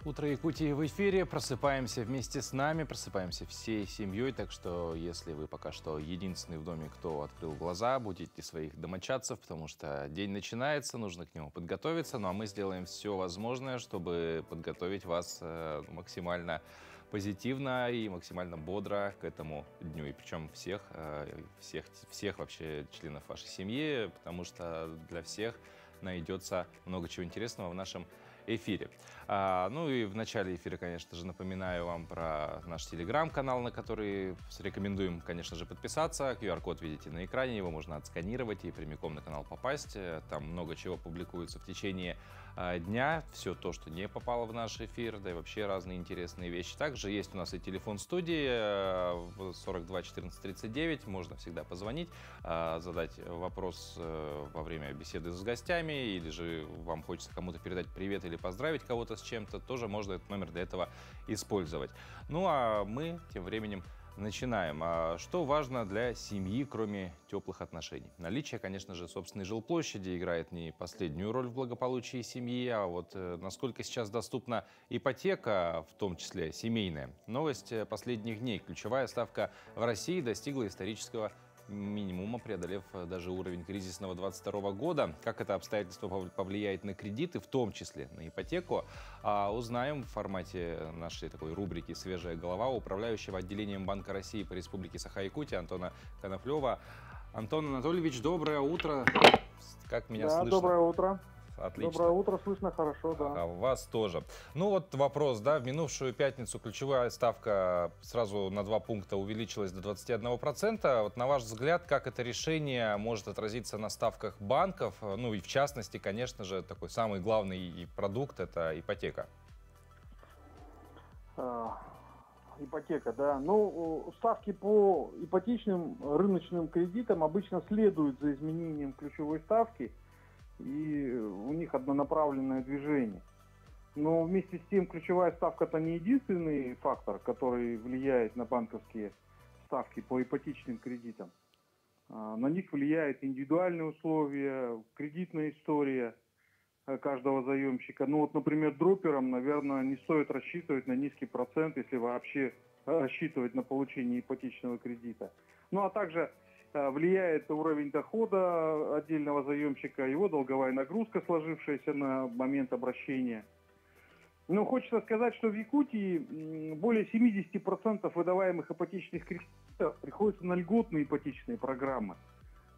Утро Якутии в эфире. Просыпаемся вместе с нами, просыпаемся всей семьей. Так что, если вы пока что единственный в доме, кто открыл глаза, будите своих домочадцев, потому что день начинается, нужно к нему подготовиться. Ну а мы сделаем все возможное, чтобы подготовить вас максимально позитивно и максимально бодро к этому дню. И причем всех вообще членов вашей семьи, потому что для всех найдется много чего интересного в нашем эфире. Ну и в начале эфира, конечно же, напоминаю вам про наш телеграм-канал, на который рекомендуем, конечно же, подписаться. QR-код видите на экране, его можно отсканировать и прямиком на канал попасть. Там много чего публикуется в течение дня, все то, что не попало в наш эфир, да и вообще разные интересные вещи. Также есть у нас и телефон студии 42 14 39, можно всегда позвонить, задать вопрос во время беседы с гостями, или же вам хочется кому-то передать привет или поздравить кого-то с чем-то, тоже можно этот номер для этого использовать. Ну а мы тем временем начинаем. Что важно для семьи, кроме теплых отношений? Наличие, конечно же, собственной жилплощади играет не последнюю роль в благополучии семьи, а вот насколько сейчас доступна ипотека, в том числе семейная. Новость последних дней. Ключевая ставка в России достигла исторического минимума, преодолев даже уровень кризисного 2022 года. Как это обстоятельство повлияет на кредиты, в том числе на ипотеку, узнаем в формате нашей такой рубрики «Свежая голова» управляющего отделением Банка России по Республике Саха-Якутия Антона Коноплева. Антон Анатольевич, доброе утро. Как меня слышно? Доброе утро. Отлично. Доброе утро, слышно хорошо, да. Вас тоже. Ну вот вопрос, да, в минувшую пятницу ключевая ставка сразу на 2 пункта увеличилась до 21%. Вот на ваш взгляд, как это решение может отразиться на ставках банков? Ну и в частности, конечно же, такой самый главный продукт – это ипотека. Ипотека, да. Ну, ставки по ипотечным рыночным кредитам обычно следуют за изменением ключевой ставки, и у них однонаправленное движение. Но вместе с тем ключевая ставка – это не единственный фактор, который влияет на банковские ставки по ипотечным кредитам. На них влияют индивидуальные условия, кредитная история каждого заемщика. Ну вот, например, дроперам, наверное, не стоит рассчитывать на низкий процент, если вообще рассчитывать на получение ипотечного кредита. Ну а также влияет уровень дохода отдельного заемщика, его долговая нагрузка, сложившаяся на момент обращения. Ну, хочется сказать, что в Якутии более 70% выдаваемых ипотечных кредитов приходится на льготные ипотечные программы.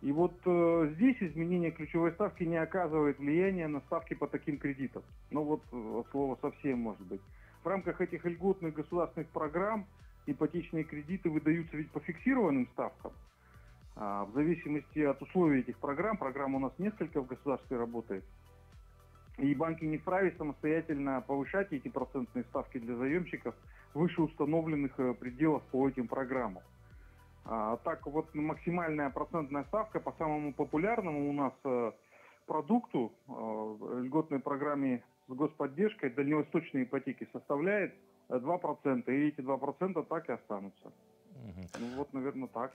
И вот здесь изменение ключевой ставки не оказывает влияния на ставки по таким кредитам. Ну вот слово совсем может быть. В рамках этих льготных государственных программ ипотечные кредиты выдаются ведь по фиксированным ставкам. В зависимости от условий этих программ у нас несколько в государстве работает, и банки не вправе самостоятельно повышать эти процентные ставки для заемщиков выше установленных пределов по этим программам. Так вот, максимальная процентная ставка по самому популярному у нас продукту, льготной программе с господдержкой дальневосточной ипотеки, составляет 2%, и эти 2% так и останутся. Ну вот, наверное, так.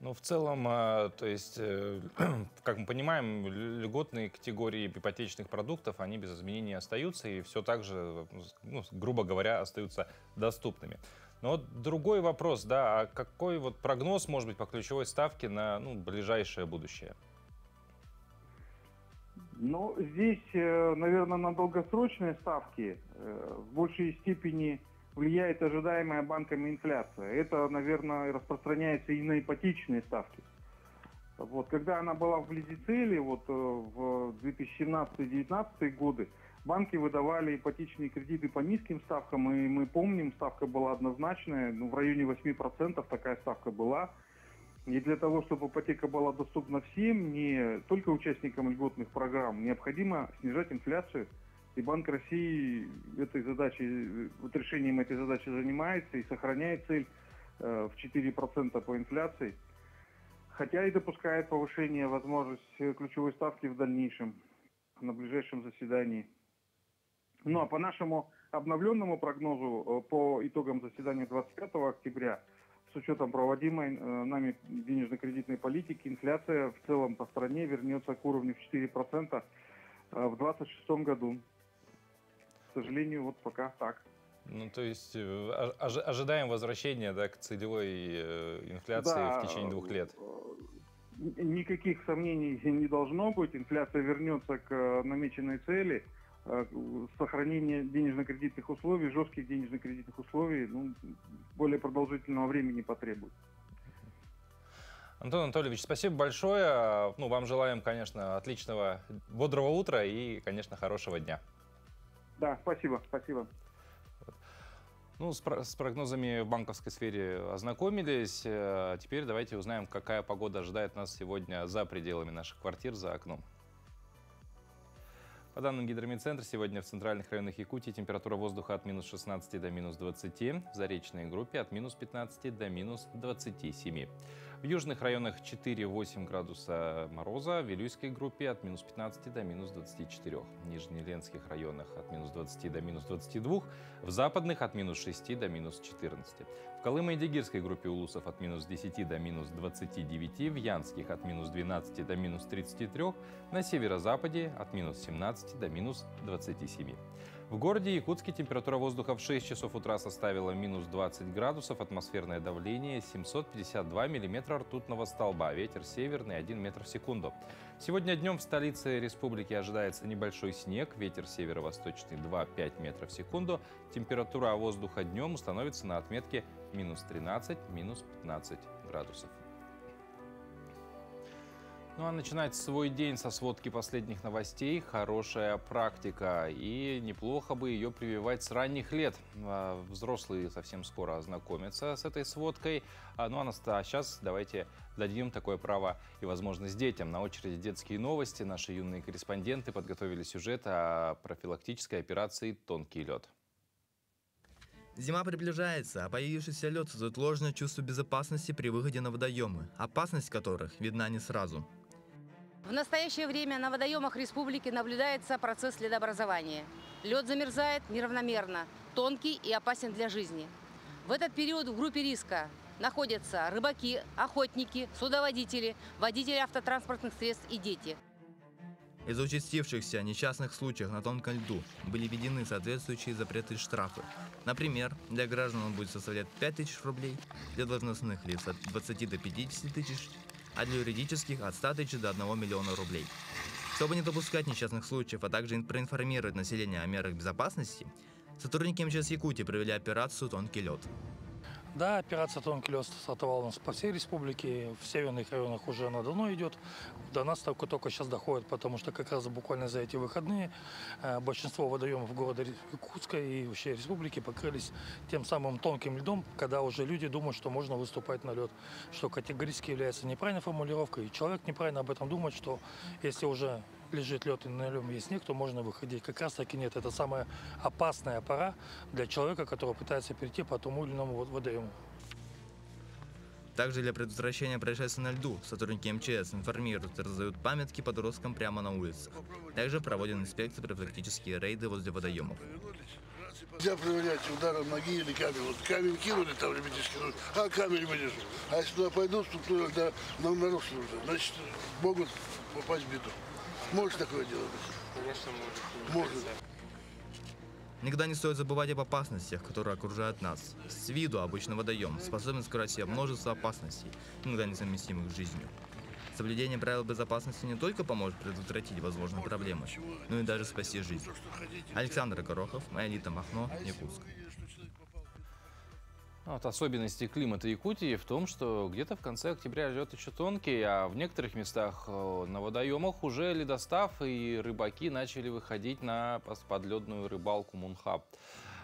Ну, в целом, то есть, как мы понимаем, льготные категории ипотечных продуктов, они без изменений остаются и все так же, ну, грубо говоря, остаются доступными. Но вот другой вопрос, да, а какой вот прогноз может быть по ключевой ставке на ближайшее будущее? Ну, здесь, наверное, на долгосрочные ставки в большей степени влияет ожидаемая банками инфляция. Это, наверное, распространяется и на ипотечные ставки. Вот, когда она была вблизи цели, вот в 2017-2019 годы, банки выдавали ипотечные кредиты по низким ставкам, и мы помним, ставка была однозначная, в районе 8% такая ставка была. И для того, чтобы ипотека была доступна всем, не только участникам льготных программ, необходимо снижать инфляцию. И Банк России решением этой задачи занимается и сохраняет цель в 4% по инфляции, хотя и допускает повышение возможности ключевой ставки в дальнейшем, на ближайшем заседании. Ну а по нашему обновленному прогнозу по итогам заседания 25 октября, с учетом проводимой нами денежно-кредитной политики, инфляция в целом по стране вернется к уровню в 4% в 2026 году. К сожалению, вот пока так. Ну, то есть ожидаем возвращения, да, к целевой инфляции в Да, течение 2 лет. никаких сомнений не должно быть. Инфляция вернется к намеченной цели. Сохранение денежно-кредитных условий, жестких денежно-кредитных условий, ну, более продолжительного времени потребует. Антон Анатольевич, спасибо большое. Ну, вам желаем, конечно, отличного, бодрого утра и, конечно, хорошего дня. Да, спасибо, спасибо. Ну, с прогнозами в банковской сфере ознакомились. Теперь давайте узнаем, какая погода ожидает нас сегодня за пределами наших квартир, за окном. По данным Гидромедцентра, сегодня в центральных районах Якутии температура воздуха от минус 16 до минус 20, в заречной группе от минус 15 до минус 27. В южных районах 4-8 градуса мороза, в Вилюйской группе от минус 15 до минус 24. В нижнеленских районах от минус 20 до минус 22, в западных от минус 6 до минус 14. В Колымо-Идигирской группе улусов от минус 10 до минус 29, в Янских от минус 12 до минус 33, на северо-западе от минус 17 до минус 27. В городе Якутске температура воздуха в 6 часов утра составила минус 20 градусов, атмосферное давление 752 миллиметра ртутного столба, ветер северный 1 метр в секунду. Сегодня днем в столице республики ожидается небольшой снег, ветер северо-восточный 2-5 метров в секунду, температура воздуха днем установится на отметке минус 13, минус 15 градусов. Ну а начинать свой день со сводки последних новостей – хорошая практика. И неплохо бы ее прививать с ранних лет. Взрослые совсем скоро ознакомятся с этой сводкой. Ну а сейчас давайте дадим такое право и возможность детям. На очереди детские новости. Наши юные корреспонденты подготовили сюжет о профилактической операции «Тонкий лед». Зима приближается, а появившийся лед создает ложное чувство безопасности при выходе на водоемы, опасность которых видна не сразу. В настоящее время на водоемах республики наблюдается процесс ледообразования. Лед замерзает неравномерно, тонкий и опасен для жизни. В этот период в группе риска находятся рыбаки, охотники, судоводители, водители автотранспортных средств и дети. Из-за участившихся несчастных случаев на тонком льду были введены соответствующие запреты и штрафы. Например, для граждан он будет составлять 5000 рублей, для должностных лиц от 20 до 50 тысяч, а для юридических от 100 тысяч до 1 миллиона рублей. Чтобы не допускать несчастных случаев, а также проинформировать население о мерах безопасности, сотрудники МЧС Якутии провели операцию «Тонкий лед». Да, операция «Тонкий лед» стартовала у нас по всей республике. В северных районах уже она давно идет. До нас только сейчас доходит, потому что как раз буквально за эти выходные большинство водоемов города Якутска и вообще республики покрылись тем самым тонким льдом, когда уже люди думают, что можно выступать на лед, что категорически является неправильной формулировкой. И человек неправильно об этом думает, что если уже лежит лед и на нем есть снег, то можно выходить. Как раз таки нет. Это самая опасная пора для человека, который пытается перейти по тому или иному водоему. Также для предотвращения происшествий на льду сотрудники МЧС информируют и раздают памятки подросткам прямо на улицах. Также проводят инспекции, профилактические рейды возле водоемов. Нельзя проверять ударом ноги или камень. Вот камень кинули, там ребятишки, а камень вынесут. А если туда пойдут, то нарушили уже. Значит, могут попасть в беду. Может такое дело быть? Конечно, может. Может. Никогда не стоит забывать об опасностях, которые окружают нас. С виду обычно водоем способен скрывать в себе множество опасностей, иногда несовместимых с жизнью. Соблюдение правил безопасности не только поможет предотвратить возможные проблемы, но и даже спасти жизнь. Александр Горохов, Аэлита Махно, Якутск. Вот особенности климата Якутии в том, что где-то в конце октября лед еще тонкий, а в некоторых местах на водоемах уже ледостав, и рыбаки начали выходить на подледную рыбалку Мунхаб.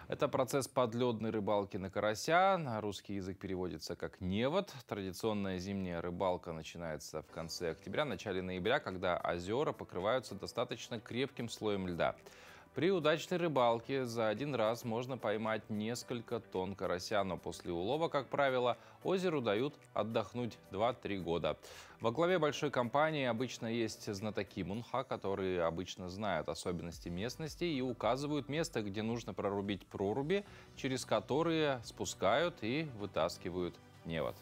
Это процесс подледной рыбалки на карася, на русский язык переводится как невод. Традиционная зимняя рыбалка начинается в конце октября, начале ноября, когда озера покрываются достаточно крепким слоем льда. При удачной рыбалке за один раз можно поймать несколько тонн карася, но после улова, как правило, озеру дают отдохнуть 2-3 года. Во главе большой компании обычно есть знатоки Мунха, которые обычно знают особенности местности и указывают место, где нужно прорубить проруби, через которые спускают и вытаскивают невод.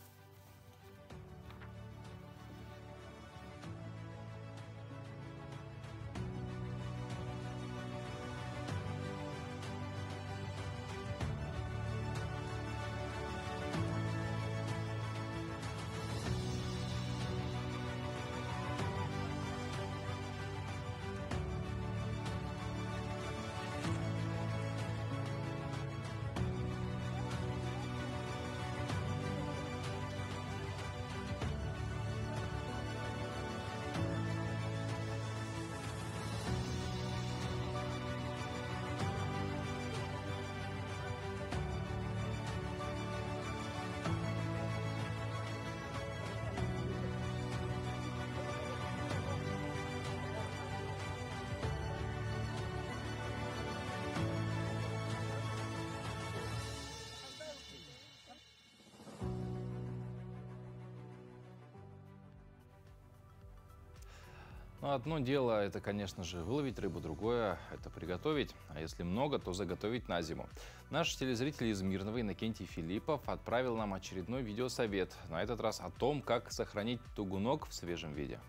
Ну, одно дело – это, конечно же, выловить рыбу, другое – это приготовить. А если много, то заготовить на зиму. Наш телезритель из Мирного Иннокентий Филиппов отправил нам очередной видеосовет. На этот раз о том, как сохранить тугунок в свежем виде.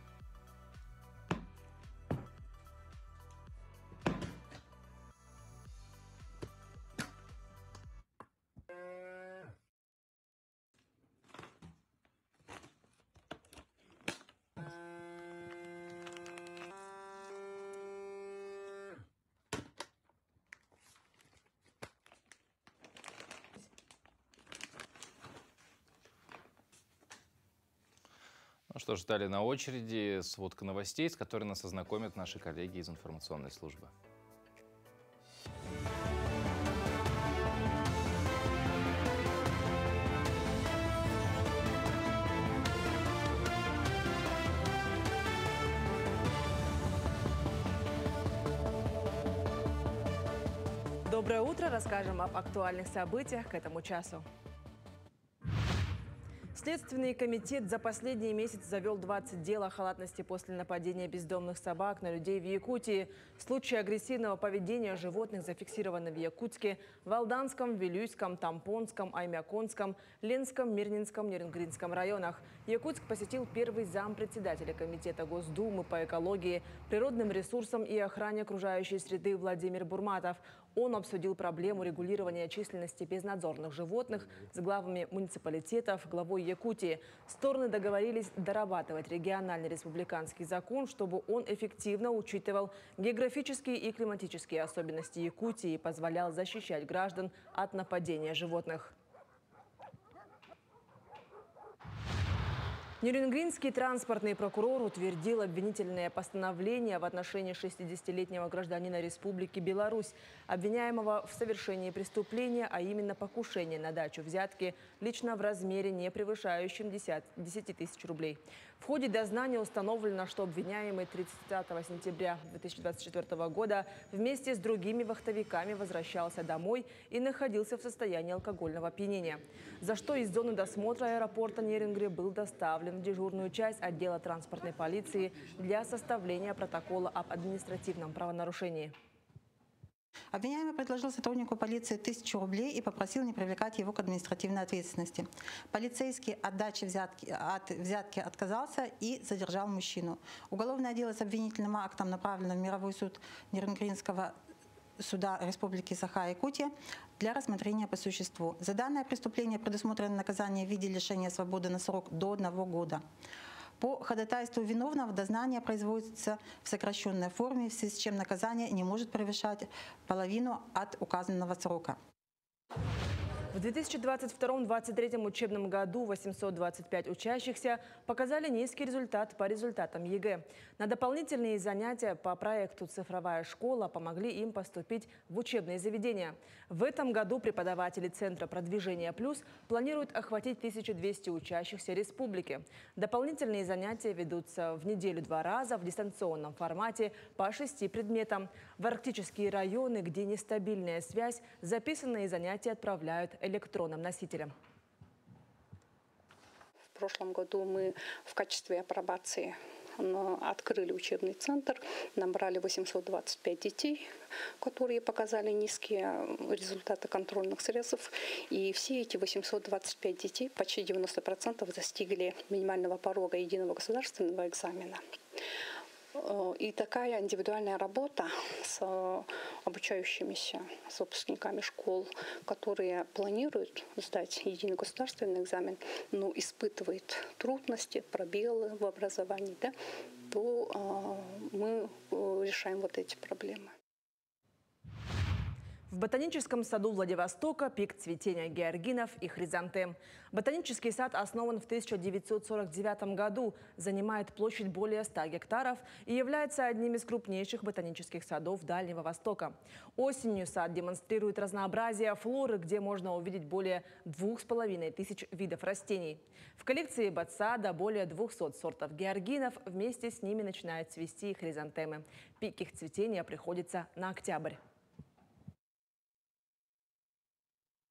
Ну что ж, далее на очереди сводка новостей, с которой нас ознакомят наши коллеги из информационной службы. Доброе утро! Расскажем об актуальных событиях к этому часу. Следственный комитет за последний месяц завел 20 дел о халатности после нападения бездомных собак на людей в Якутии. Случаи агрессивного поведения животных зафиксированы в Якутске, Валданском, Вилюйском, Тампонском, Аймяконском, Ленском, Мирнинском, Нерингринском районах. Якутск посетил первый зампредседателя Комитета Госдумы по экологии, природным ресурсам и охране окружающей среды Владимир Бурматов. Он обсудил проблему регулирования численности безнадзорных животных с главами муниципалитетов, главой Якутии. Стороны договорились дорабатывать региональный республиканский закон, чтобы он эффективно учитывал географические и климатические особенности Якутии и позволял защищать граждан от нападения животных. Нерингринский транспортный прокурор утвердил обвинительное постановление в отношении 60-летнего гражданина Республики Беларусь, обвиняемого в совершении преступления, а именно покушения на дачу взятки, лично в размере, не превышающем 10 тысяч рублей. В ходе дознания установлено, что обвиняемый 30 сентября 2024 года вместе с другими вахтовиками возвращался домой и находился в состоянии алкогольного опьянения, за что из зоны досмотра аэропорта Нерингри был доставлен в дежурную часть отдела транспортной полиции для составления протокола об административном правонарушении. Обвиняемый предложил сотруднику полиции 1000 рублей и попросил не привлекать его к административной ответственности. Полицейский от взятки отказался и задержал мужчину. Уголовное дело с обвинительным актом направлено в Мировой суд Нерингринского суда Республики Саха-Якутия для рассмотрения по существу. За данное преступление предусмотрено наказание в виде лишения свободы на срок до 1 года. По ходатайству виновного дознание производится в сокращенной форме, в связи с чем наказание не может превышать половину от указанного срока. В 2022-2023 учебном году 825 учащихся показали низкий результат по результатам ЕГЭ. На дополнительные занятия по проекту «Цифровая школа» помогли им поступить в учебные заведения. В этом году преподаватели Центра продвижения «Плюс» планируют охватить 1200 учащихся республики. Дополнительные занятия ведутся в неделю 2 раза в дистанционном формате по 6 предметам. В арктические районы, где нестабильная связь, записанные занятия отправляют электронным носителям. В прошлом году мы в качестве апробации открыли учебный центр, набрали 825 детей, которые показали низкие результаты контрольных средств. И все эти 825 детей, почти 90%, достигли минимального порога единого государственного экзамена. И такая индивидуальная работа с обучающимися, с выпускниками школ, которые планируют сдать единый государственный экзамен, но испытывают трудности, пробелы в образовании, да, то мы решаем вот эти проблемы. В ботаническом саду Владивостока пик цветения георгинов и хризантем. Ботанический сад основан в 1949 году, занимает площадь более 100 гектаров и является одним из крупнейших ботанических садов Дальнего Востока. Осенью сад демонстрирует разнообразие флоры, где можно увидеть более 2500 видов растений. В коллекции ботсада более 200 сортов георгинов, вместе с ними начинают цвести и хризантемы. Пик их цветения приходится на октябрь.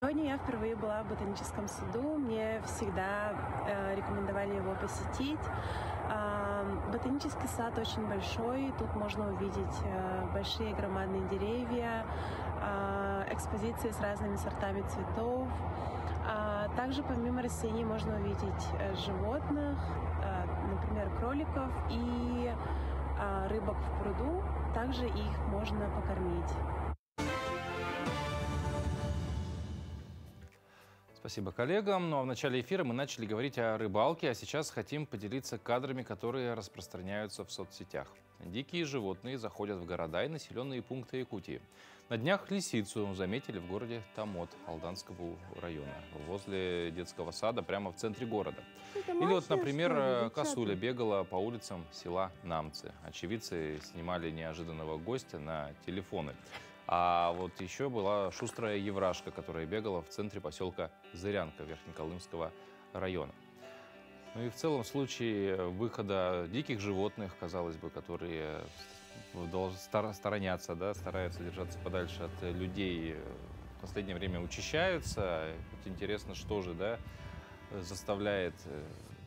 Сегодня я впервые была в ботаническом саду. Мне всегда рекомендовали его посетить. Ботанический сад очень большой. Тут можно увидеть большие громадные деревья, экспозиции с разными сортами цветов. Также помимо растений можно увидеть животных, например, кроликов и рыбок в пруду. Также их можно покормить. Спасибо коллегам. Ну а в начале эфира мы начали говорить о рыбалке, а сейчас хотим поделиться кадрами, которые распространяются в соцсетях. Дикие животные заходят в города и населенные пункты Якутии. На днях лисицу заметили в городе Томот Алданского района, возле детского сада, прямо в центре города. Или вот, например, косуля бегала по улицам села Намцы. Очевидцы снимали неожиданного гостя на телефоны. А вот еще была шустрая еврашка, которая бегала в центре поселка Зырянка Верхнеколымского района. Ну и в целом в случае выхода диких животных, казалось бы, которые сторонятся, да, стараются держаться подальше от людей, в последнее время учащаются. Вот интересно, что же, да, заставляет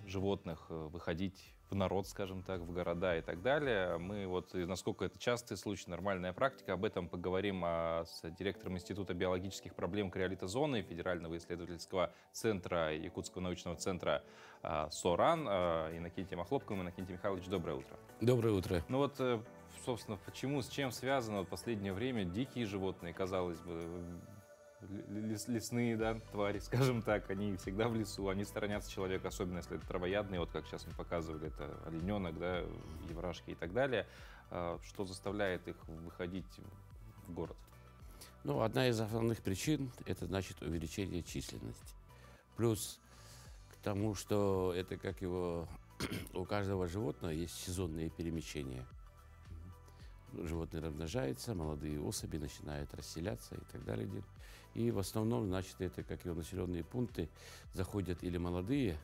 животных выходить в народ, скажем так, в города и так далее. Мы вот, насколько это частый случай, нормальная практика, об этом поговорим с директором Института биологических проблем криолитозоны Федерального исследовательского центра Якутского научного центра СОРАН Иннокентием Охлопковым. Иннокентий Михайлович, доброе утро. Доброе утро. Ну вот, собственно, почему, с чем связано в последнее время дикие животные, казалось бы, лесные, да, твари, скажем так, они всегда в лесу, они сторонятся человека, особенно если это травоядные, вот как сейчас мы показывали, это олененок, да, еврашки и так далее. Что заставляет их выходить в город? Ну, одна из основных причин – это, значит, увеличение численности. Плюс к тому, что это как его, у каждого животного есть сезонные перемещения. Животные размножаются, молодые особи начинают расселяться и так далее. И в основном, значит, это как его населенные пункты заходят или молодые,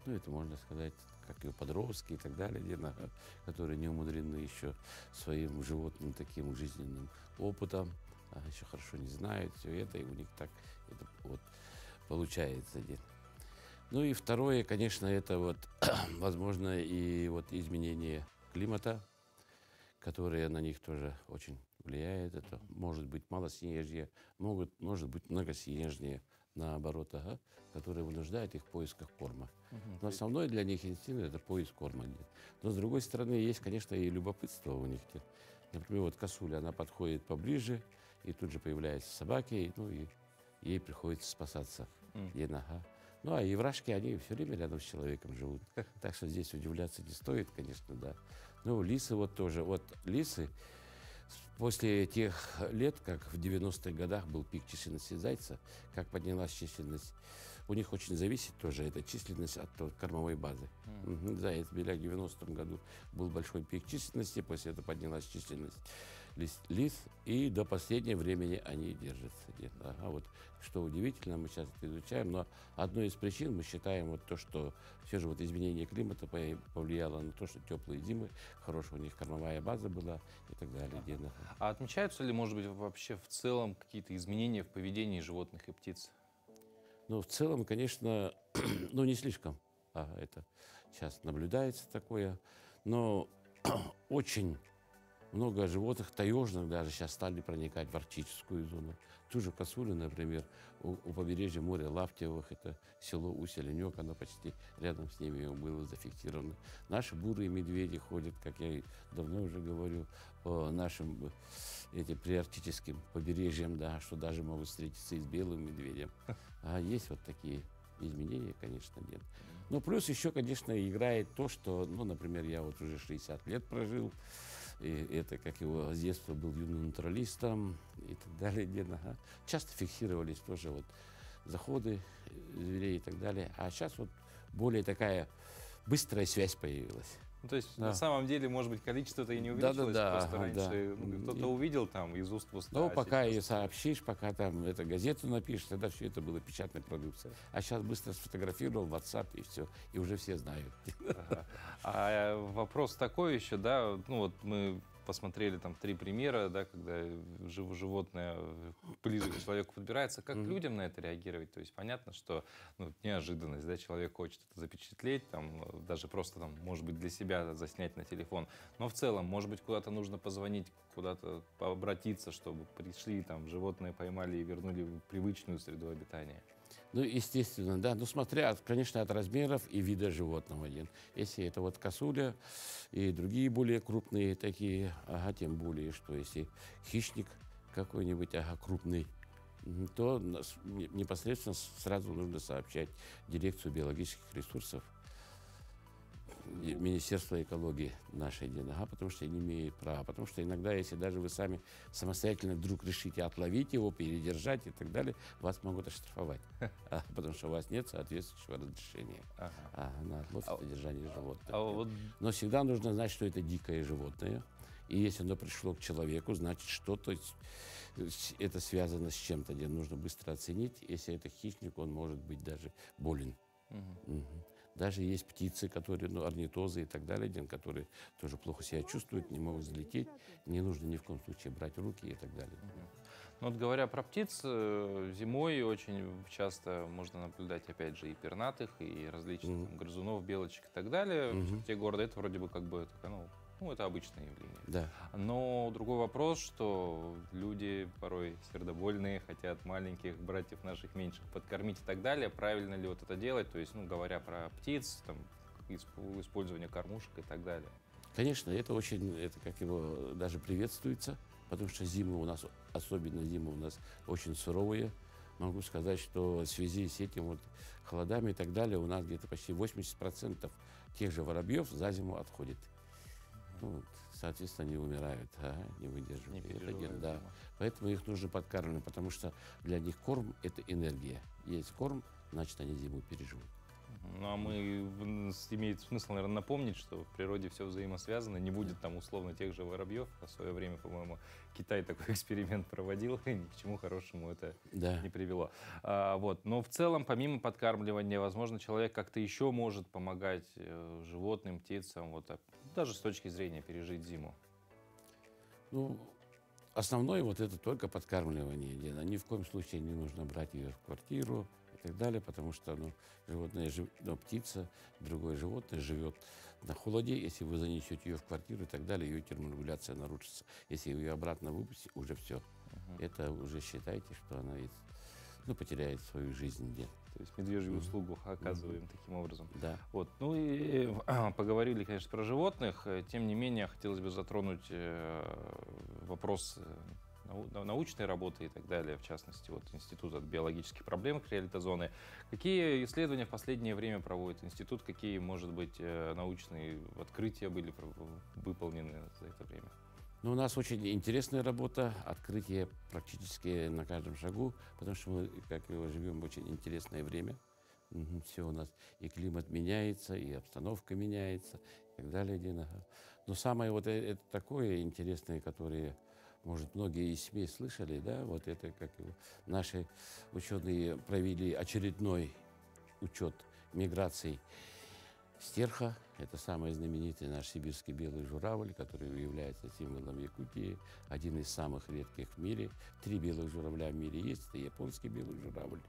ну, это можно сказать, как его подростки и так далее, которые не умудрены еще своим животным таким жизненным опытом, еще хорошо не знают все это, и у них так это вот получается. Ну и второе, конечно, это вот, возможно, и вот изменение климата, которые на них тоже очень влияет. Это может быть малоснежье, может быть многоснежнее, наоборот, которые вынуждают их в поисках корма. Но основной для них инстинкт – это поиск корма. Но с другой стороны, есть, конечно, и любопытство у них. Например, вот косуля, она подходит поближе, и тут же появляются собаки, ну и ей приходится спасаться. Ну а еврашки, они все время рядом с человеком живут. Так что здесь удивляться не стоит, конечно, да. Ну, лисы вот тоже. Вот лисы после тех лет, как в 90-х годах был пик численности зайца, как поднялась численность, у них очень зависит тоже эта численность от кормовой базы. Заяц беляк в 90-м году был большой пик численности, после этого поднялась численность лис, и до последнего времени они держатся. Вот что удивительно, мы сейчас это изучаем, но одной из причин мы считаем вот то, что все же вот изменение климата повлияло на то, что теплые зимы, хорошая у них кормовая база была и так далее. А отмечаются ли, может быть, вообще в целом какие-то изменения в поведении животных и птиц? Ну, в целом, конечно, ну, не слишком. Это сейчас наблюдается такое, но очень много животных, таежных даже, сейчас стали проникать в арктическую зону. Ту же косулю, например, у побережья моря Лаптевых, это село Усть-Оленек, оно почти рядом с ними было зафиксировано. Наши бурые медведи ходят, как я давно уже говорю, по нашим этим приарктическим побережьям, да, что даже могут встретиться и с белым медведем. А есть вот такие изменения, конечно, нет. Ну, плюс еще, конечно, играет то, что, ну, например, я вот уже 60 лет прожил, и это, как его с детства был юным натуралистом и так далее. Часто фиксировались тоже вот заходы зверей и так далее. А сейчас вот более такая быстрая связь появилась. Ну, то есть, на самом деле, может быть, количество-то и не увеличилось, просто раньше кто-то увидел там из уст в уста. Ну, пока и сообщишь, пока там эту газету напишешь, тогда все это было печатная продукция. А сейчас быстро сфотографировал, WhatsApp и все, и уже все знают. А вопрос такой еще, да, ну вот мы посмотрели там 3 примера, да, когда животное ближе к человеку подбирается. Как людям на это реагировать? То есть понятно, что неожиданность, да, человек хочет это запечатлеть, там, даже просто, там, может быть, для себя заснять на телефон. Но в целом, может быть, куда-то нужно позвонить, куда-то обратиться, чтобы пришли, там, животное поймали и вернули в привычную среду обитания. Ну, естественно, да. Ну, смотря, конечно, от размеров и вида животного. Если это вот косуля и другие более крупные такие, тем более, что если хищник какой-нибудь, крупный, то непосредственно сразу нужно сообщать в дирекцию биологических ресурсов, Министерство экологии нашей, потому что не имеет права. Потому что иногда, если даже вы сами самостоятельно вдруг решите отловить его, передержать и так далее, вас могут оштрафовать, потому что у вас нет соответствующего разрешения на отлов и содержание животных. Но всегда нужно знать, что это дикое животное. И если оно пришло к человеку, значит, что-то это связано с чем-то, где нужно быстро оценить. Если это хищник, он может быть даже болен. Даже есть птицы, которые, орнитозы и так далее, которые тоже плохо себя чувствуют, не могут взлететь. Не нужно ни в коем случае брать в руки и так далее. Ну, вот говоря про птиц, зимой очень часто можно наблюдать, опять же, и пернатых, и различных грызунов, белочек и так далее. В те города это вроде бы как бы это обычное явление. Да. Но другой вопрос, что люди порой сердобольные, хотят маленьких братьев наших меньших подкормить и так далее. Правильно ли вот это делать? То есть, говоря про птиц, там, использование кормушек и так далее. Конечно, это даже приветствуется, потому что зимы у нас, особенно зимы у нас очень суровые. Могу сказать, что в связи с этим холодами и так далее у нас где-то почти 80% тех же воробьев за зиму отходит. Соответственно, они умирают, не выдерживают. Да. Поэтому их нужно подкармливать, потому что для них корм – это энергия. Есть корм, значит, они зиму переживут. Ну, а имеет смысл, наверное, напомнить, что в природе все взаимосвязано. Не будет там условно тех же воробьев. В свое время, по-моему, Китай такой эксперимент проводил, и ни к чему хорошему это не привело. Но в целом, помимо подкармливания, возможно, человек как-то еще может помогать животным, птицам, даже с точки зрения пережить зиму. Основное это только подкармливание. Ни в коем случае не нужно брать ее в квартиру и так далее, потому что птица, другое животное живет на холоде. Если вы занесете ее в квартиру и так далее, ее терморегуляция нарушится. Если ее обратно выпустить, уже все. Это уже считайте, что она потеряет свою жизнь. То есть медвежью услугу оказываем таким образом. Да. И поговорили, конечно, про животных. Тем не менее, хотелось бы затронуть вопрос научной работы и так далее, в частности, Институт от биологических проблем криолитозоны. Какие исследования в последнее время проводит институт? Какие, может быть, научные открытия были выполнены за это время? У нас очень интересная работа, открытие практически на каждом шагу, потому что мы, живем в очень интересное время. Все у нас, и климат меняется, и обстановка меняется, и так далее. Но самое это такое интересное, которое, может, многие из СМИ слышали, это наши ученые провели очередной учет миграций стерха. Это самый знаменитый наш сибирский белый журавль, который является символом Якутии, один из самых редких в мире. 3 белых журавля в мире есть. Это японский белый журавль,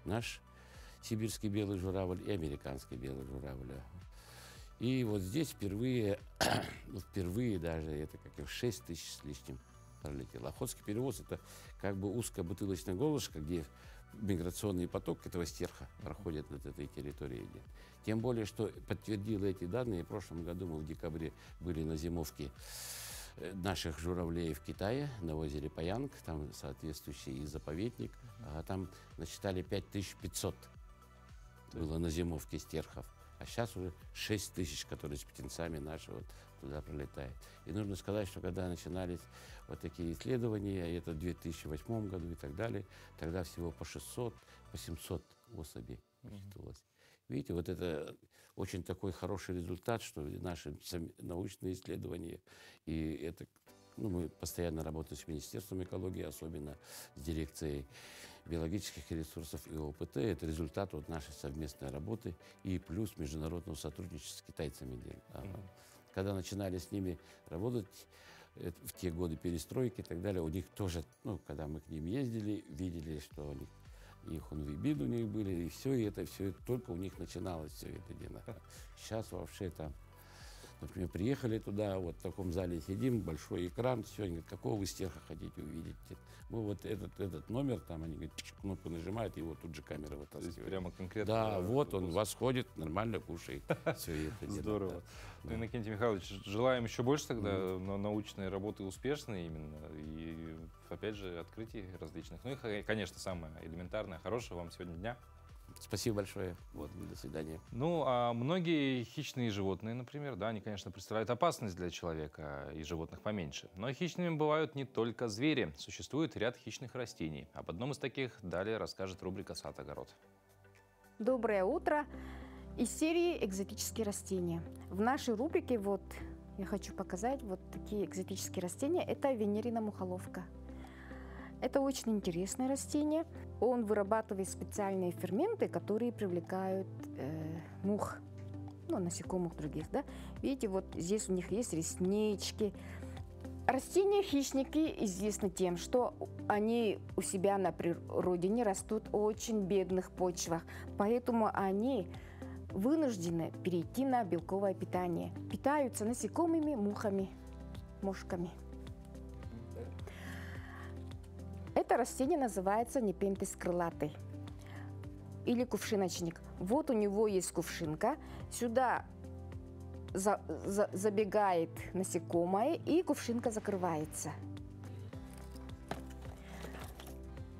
наш сибирский белый журавль и американский белый журавль. И здесь впервые даже, это 6 тысяч с лишним пролетело. Охотский перевоз – это узкое бутылочное горлышко, где миграционный поток этого стерха проходит над этой территорией. Тем более, что подтвердило эти данные. В прошлом году мы в декабре были на зимовке наших журавлей в Китае, на озере Паянг, там соответствующий и заповедник. Там насчитали 5500 было на зимовке стерхов. А сейчас уже 6 тысяч, которые с птенцами наши туда пролетают. И нужно сказать, что когда начинались такие исследования, это в 2008 году и так далее, тогда всего по 600, по 700 особей насчитывалось. Видите, это очень такой хороший результат, что наши научные исследования, и это, мы постоянно работаем с Министерством экологии, особенно с дирекцией биологических ресурсов и ОПТ. Это результат нашей совместной работы и плюс международного сотрудничества с китайцами. Когда начинали с ними работать, в те годы перестройки и так далее, у них тоже, ну, когда мы к ним ездили, видели, что у них и хунвейбин у них были, и все только у них начиналось все это дело. Сейчас вообще там, например, приехали туда, вот в таком зале сидим, большой экран, все, они говорят, какого вы стеха хотите увидеть? Мы вот этот номер, там они говорят, кнопку нажимают, и вот тут же камера вытаскивает. Прямо конкретно. Да, вот он восходит, нормально кушает. Все это. Здорово. Ну, Иннокентий Михайлович, желаем еще больше тогда научной работы успешной именно. И, опять же, открытий различных. Ну и, конечно, самое элементарное, хорошего вам сегодня дня. Спасибо большое. Вот, до свидания. Ну, а многие хищные животные, например, да, они, конечно, представляют опасность для человека и животных поменьше. Но хищными бывают не только звери. Существует ряд хищных растений. Об одном из таких далее расскажет рубрика «Сад, огород». Доброе утро! Из серии «Экзотические растения». В нашей рубрике вот я хочу показать вот такие экзотические растения. Это венерина мухоловка. Это очень интересное растение. Он вырабатывает специальные ферменты, которые привлекают мух, ну, насекомых других. Да? Видите, вот здесь у них есть реснички. Растения-хищники известны тем, что они у себя на родине растут в очень бедных почвах. Поэтому они вынуждены перейти на белковое питание. Питаются насекомыми, мухами, мошками. Это растение называется непентhes крылатый или кувшиночник. Вот у него есть кувшинка. Сюда забегает насекомое, и кувшинка закрывается.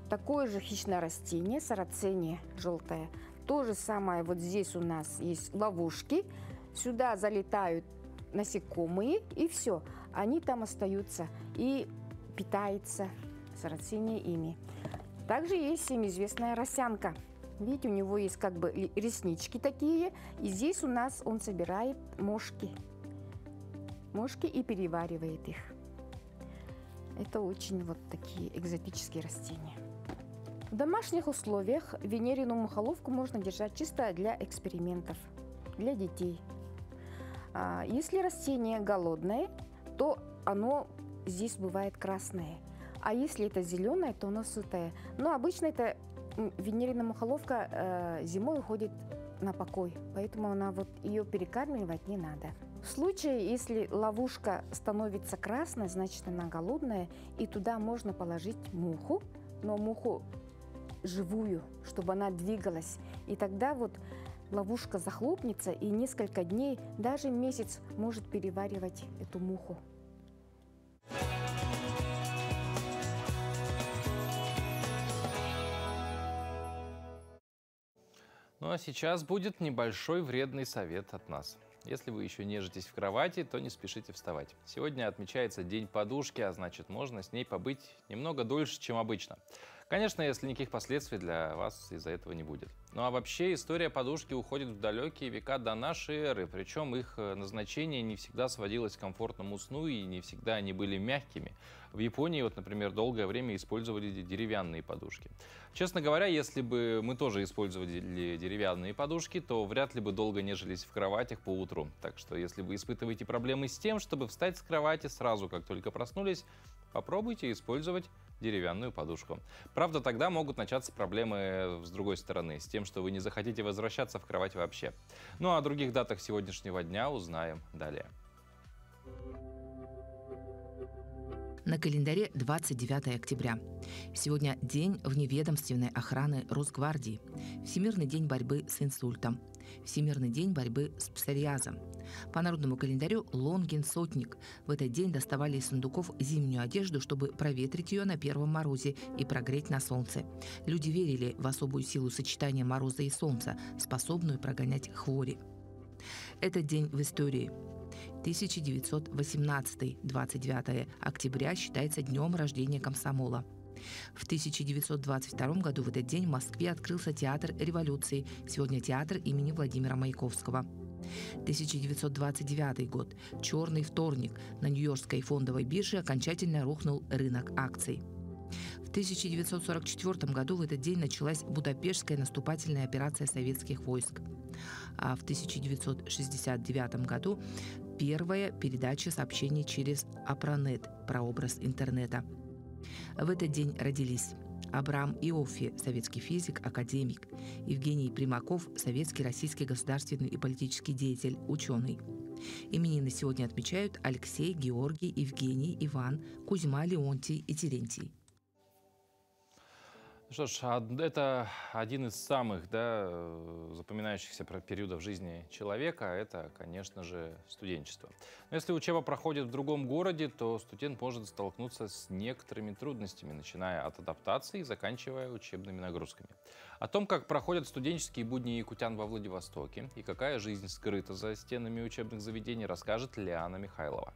Такое же хищное растение, сарацения желтая. То же самое вот здесь у нас есть ловушки. Сюда залетают насекомые, и все. Они там остаются и питаются сарацения ими. Также есть всем известная росянка. Видите, у него есть как бы реснички такие. И здесь у нас он собирает мошки. Мошки и переваривает их. Это очень вот такие экзотические растения. В домашних условиях венерину мухоловку можно держать чисто для экспериментов, для детей. Если растение голодное, то оно здесь бывает красное. А если это зеленое, то оно сытое. Но обычно это венерина мухоловка зимой уходит на покой, поэтому она вот ее перекармливать не надо. В случае, если ловушка становится красной, значит она голодная, и туда можно положить муху, но муху живую, чтобы она двигалась. И тогда вот ловушка захлопнется, и несколько дней, даже месяц может переваривать эту муху. Ну а сейчас будет небольшой вредный совет от нас. Если вы еще нежитесь в кровати, то не спешите вставать. Сегодня отмечается День подушки, а значит, можно с ней побыть немного дольше, чем обычно. Конечно, если никаких последствий для вас из-за этого не будет. Ну а вообще история подушки уходит в далекие века до нашей эры, причем их назначение не всегда сводилось к комфортному сну и не всегда они были мягкими. В Японии, вот, например, долгое время использовали деревянные подушки. Честно говоря, если бы мы тоже использовали деревянные подушки, то вряд ли бы долго нежились в кроватях по утру. Так что, если вы испытываете проблемы с тем, чтобы встать с кровати сразу, как только проснулись, попробуйте использовать деревянную подушку. Правда, тогда могут начаться проблемы с другой стороны, с тем, что вы не захотите возвращаться в кровать вообще. Ну а о других датах сегодняшнего дня узнаем далее. На календаре 29 октября. Сегодня день вневедомственной охраны Росгвардии, Всемирный день борьбы с инсультом, Всемирный день борьбы с псориазом. По народному календарю Лонгин сотник. В этот день доставали из сундуков зимнюю одежду, чтобы проветрить ее на первом морозе и прогреть на солнце. Люди верили в особую силу сочетания мороза и солнца, способную прогонять хвори. Этот день в истории. 1918, 29 октября считается днем рождения комсомола. В 1922 году в этот день в Москве открылся театр революции, сегодня театр имени Владимира Маяковского. 1929 год. Черный вторник. На Нью-Йоркской фондовой бирже окончательно рухнул рынок акций. В 1944 году в этот день началась Будапештская наступательная операция советских войск. А в 1969 году первая передача сообщений через Апронет, прообраз интернета. В этот день родились Абрам Иоффе, советский физик, академик, Евгений Примаков, советский, российский государственный и политический деятель, ученый. Именины сегодня отмечают Алексей, Георгий, Евгений, Иван, Кузьма, Леонтий и Терентий. Что ж, это один из самых запоминающихся периодов жизни человека, это, конечно же, студенчество. Но если учеба проходит в другом городе, то студент может столкнуться с некоторыми трудностями, начиная от адаптации и заканчивая учебными нагрузками. О том, как проходят студенческие будни якутян во Владивостоке и какая жизнь скрыта за стенами учебных заведений, расскажет Лиана Михайлова.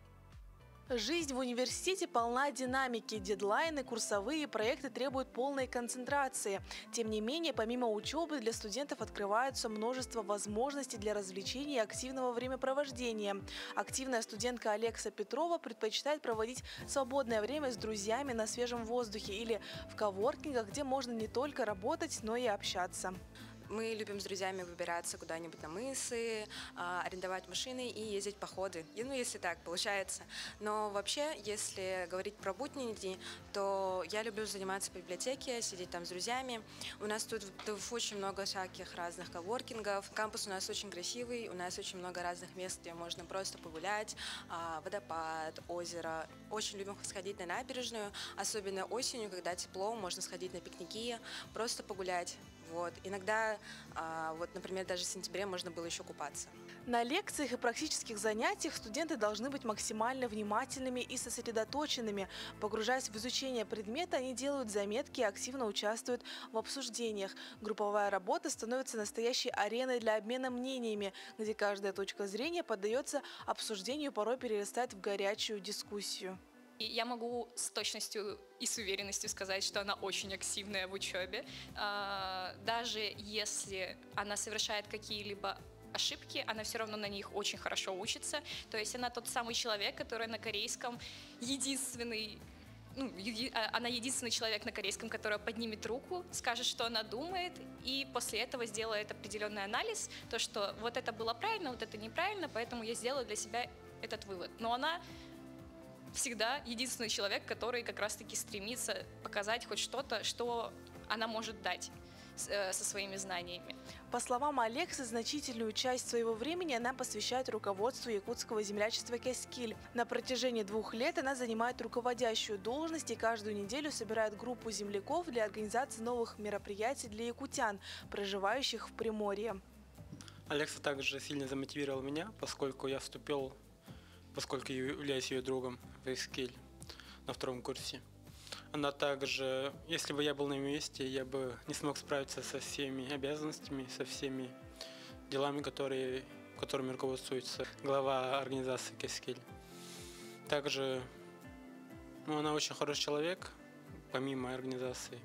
Жизнь в университете полна динамики. Дедлайны, курсовые проекты требуют полной концентрации. Тем не менее, помимо учебы, для студентов открываются множество возможностей для развлечений и активного времяпровождения. Активная студентка Алекса Петрова предпочитает проводить свободное время с друзьями на свежем воздухе или в коворкингах, где можно не только работать, но и общаться. Мы любим с друзьями выбираться куда-нибудь на мысы, арендовать машины и ездить в походы. Ну, если так получается. Но вообще, если говорить про будние дни, то я люблю заниматься в библиотеке, сидеть там с друзьями. У нас тут очень много всяких разных коворкингов. Кампус у нас очень красивый, у нас очень много разных мест, где можно просто погулять. Водопад, озеро. Очень любим сходить на набережную, особенно осенью, когда тепло, можно сходить на пикники, просто погулять. Вот. Иногда, например, даже в сентябре можно было еще купаться. На лекциях и практических занятиях студенты должны быть максимально внимательными и сосредоточенными. Погружаясь в изучение предмета, они делают заметки и активно участвуют в обсуждениях. Групповая работа становится настоящей ареной для обмена мнениями, где каждая точка зрения поддается обсуждению, порой перерастает в горячую дискуссию. И я могу с точностью и с уверенностью сказать, что она очень активная в учебе. Даже если она совершает какие-либо ошибки, она все равно на них очень хорошо учится. То есть она тот самый человек, который на корейском единственный, она единственный человек на корейском, который поднимет руку, скажет, что она думает, и после этого сделает определенный анализ, то, что вот это было правильно, вот это неправильно, поэтому я сделаю для себя этот вывод. Но она всегда единственный человек, который как раз-таки стремится показать хоть что-то, что она может дать со своими знаниями. По словам Алексы, значительную часть своего времени она посвящает руководству якутского землячества Кескиль. На протяжении 2 лет она занимает руководящую должность и каждую неделю собирает группу земляков для организации новых мероприятий для якутян, проживающих в Приморье. Алекса также сильно замотивировала меня, поскольку я являюсь ее другом в Кескиль на 2-м курсе. Она также, если бы я был на ее месте, я бы не смог справиться со всеми обязанностями, со всеми делами, которыми руководствуется глава организации Кескиль. Также она очень хороший человек, помимо организации.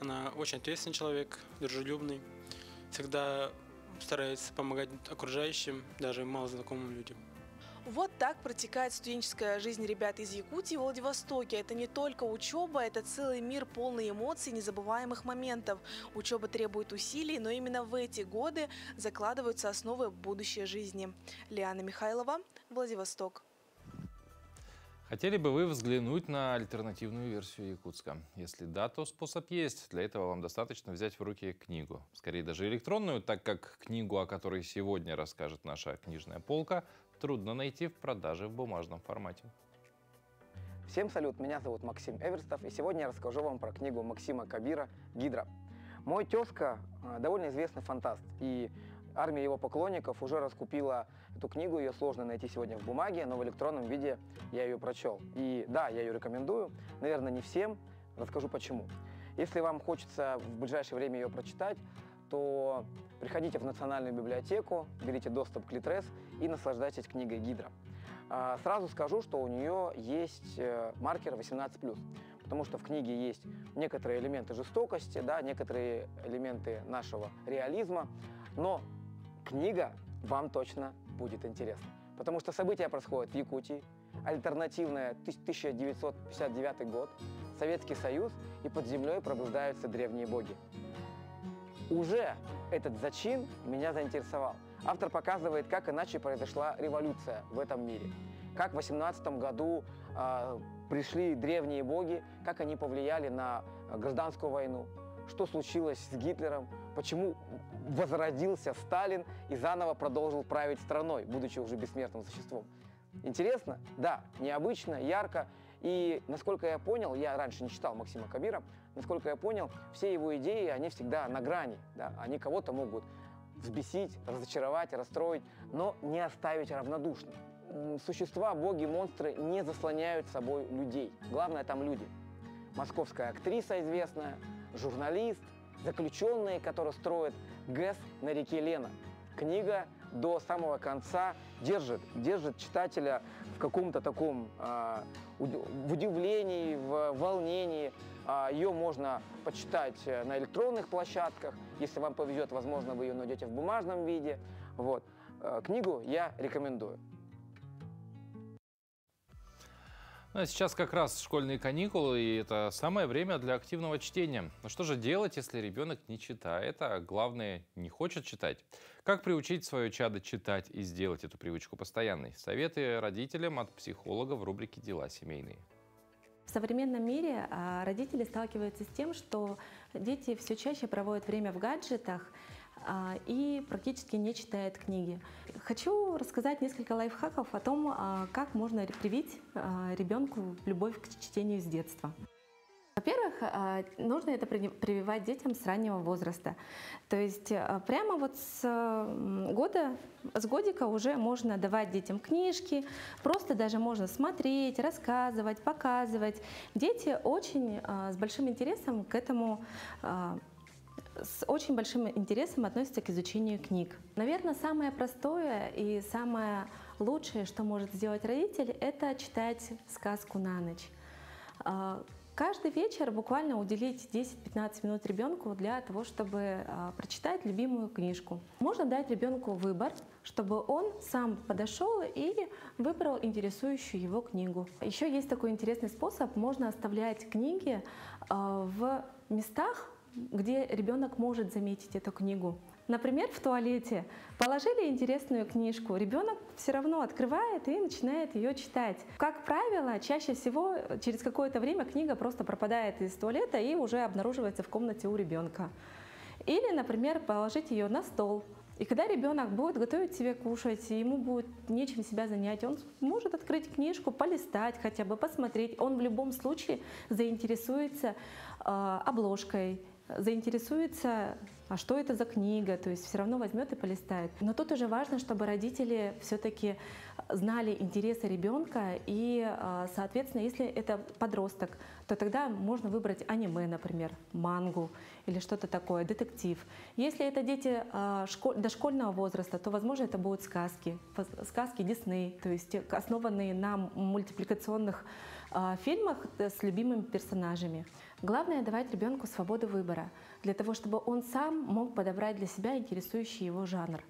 Она очень ответственный человек, дружелюбный, всегда старается помогать окружающим, даже малознакомым людям. Вот так протекает студенческая жизнь ребят из Якутии в Владивостоке. Это не только учеба, это целый мир, полный эмоций и незабываемых моментов. Учеба требует усилий, но именно в эти годы закладываются основы будущей жизни. Лиана Михайлова, Владивосток. Хотели бы вы взглянуть на альтернативную версию Якутска? Если да, то способ есть. Для этого вам достаточно взять в руки книгу. Скорее даже электронную, так как книгу, о которой сегодня расскажет наша книжная полка, трудно найти в продаже в бумажном формате. Всем салют, меня зовут Максим Эверстов, и сегодня я расскажу вам про книгу Максима Кабира «Гидра». Мой тезка довольно известный фантаст, и армия его поклонников уже раскупила эту книгу, ее сложно найти сегодня в бумаге, но в электронном виде я ее прочел. И да, я ее рекомендую, наверное, не всем, расскажу почему. Если вам хочется в ближайшее время ее прочитать, то приходите в Национальную библиотеку, берите доступ к Литрес и наслаждайтесь книгой «Гидра». Сразу скажу, что у нее есть маркер 18+, потому что в книге есть некоторые элементы жестокости, да, некоторые элементы нашего реализма, но книга вам точно будет интересна, потому что события происходят в Якутии, альтернативная 1959 год, Советский Союз, и под землей пробуждаются древние боги. уже этот зачин меня заинтересовал. Автор показывает, как иначе произошла революция в этом мире. Как в 18 году пришли древние боги, как они повлияли на гражданскую войну, что случилось с Гитлером, почему возродился Сталин и заново продолжил править страной, будучи уже бессмертным существом. Интересно? Да, необычно, ярко. И, насколько я понял, я раньше не читал Максима Кабира, насколько я понял, все его идеи, они всегда на грани. Да? Они кого-то могут взбесить, разочаровать, расстроить, но не оставить равнодушным. Существа, боги, монстры не заслоняют собой людей. Главное там люди. Московская актриса известная, журналист, заключенные, которые строят ГЭС на реке Лена. Книга до самого конца держит читателя в каком-то таком в удивлении, в волнении. Ее можно почитать на электронных площадках. Если вам повезет, возможно, вы ее найдете в бумажном виде. Вот. Книгу я рекомендую. Ну, а сейчас как раз школьные каникулы, и это самое время для активного чтения. Но что же делать, если ребенок не читает, а главное, не хочет читать? Как приучить свое чадо читать и сделать эту привычку постоянной? Советы родителям от психолога в рубрике «Дела семейные». В современном мире родители сталкиваются с тем, что дети все чаще проводят время в гаджетах и практически не читают книги. Хочу рассказать несколько лайфхаков о том, как можно привить ребенку любовь к чтению с детства. Во-первых, нужно это прививать детям с раннего возраста. То есть прямо вот с годика уже можно давать детям книжки, просто даже можно смотреть, рассказывать, показывать. Дети очень с большим интересом к этому относятся к изучению книг. Наверное, самое простое и самое лучшее, что может сделать родитель, это читать сказку на ночь. Каждый вечер буквально уделить 10-15 минут ребенку для того, чтобы прочитать любимую книжку. Можно дать ребенку выбор, чтобы он сам подошел и выбрал интересующую его книгу. Еще есть такой интересный способ. Можно оставлять книги в местах, где ребенок может заметить эту книгу. Например, в туалете положили интересную книжку, ребенок все равно открывает и начинает ее читать. Как правило, чаще всего через какое-то время книга просто пропадает из туалета и уже обнаруживается в комнате у ребенка. Или, например, положить ее на стол. И когда ребенок будет готовить себе кушать, и ему будет нечем себя занять, он может открыть книжку, полистать хотя бы, посмотреть. Он в любом случае заинтересуется обложкой, заинтересуется, а что это за книга, то есть все равно возьмет и полистает. Но тут уже важно, чтобы родители все-таки знали интересы ребенка, и, соответственно, если это подросток, то тогда можно выбрать аниме, например, мангу или что-то такое, детектив. Если это дети дошкольного возраста, то, возможно, это будут сказки Дисней, то есть основанные на мультипликационных фильмах с любимыми персонажами. Главное — давать ребенку свободу выбора, для того, чтобы он сам мог подобрать для себя интересующий его жанр.